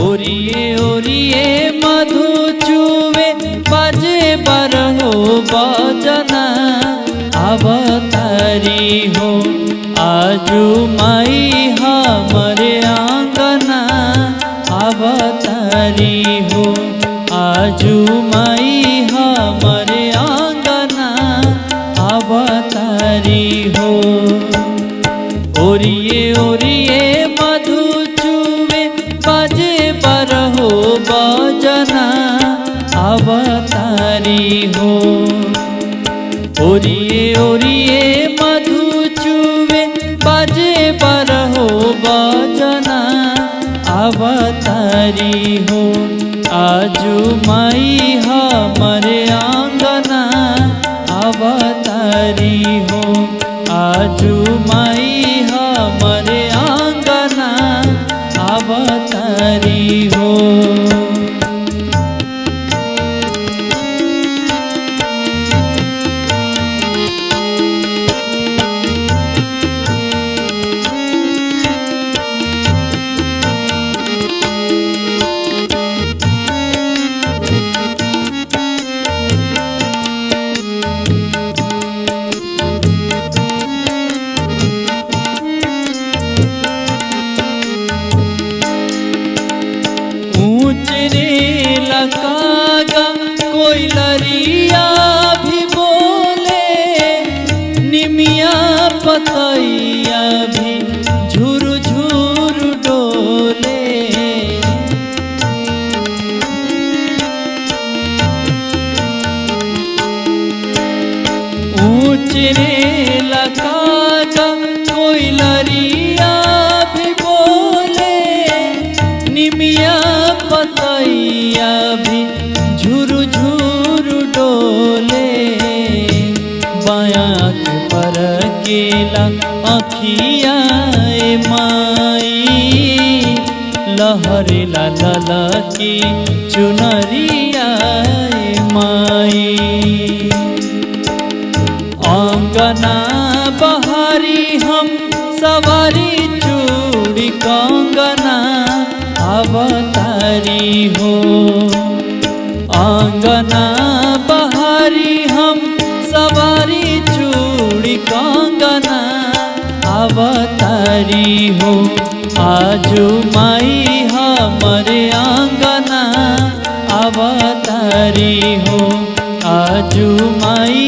ओरिए ओरिए मधु चुवे बाजे बरहो बजना अवतारी हो आजू माई हमरे आंगना अवतारी हो आजू माई हमरे आंगना अवतारी हो। ओरिए ओरिए मधु चुवे बाजे बरहो बजना अवतारी हो ओरिए ओरिए मधु चुवे बाजे बरहो बजना अवतारी हो आजू माई हमरे आंगना अवतारी हो आजू माई हमरे आंगना अवतारी हो। कागा कोई लरिया भी बोले निमिया पतैया भी झुरु झुरु डोले ऊंच रे लकागा कोई लरिया भी बोले निमिया पतैया भी झुरु झुरु डोले बायां के पर केला अखिया माई लहरे लाला की चुनरिया माई आंगना बहारी हम सवारी चूड़ी कंगना अवतारी हो आंगना बहारी हम सवारी चूड़ी कंगना अवतारी हो आजू माई हमरे आंगना अवतारी हो आजू माई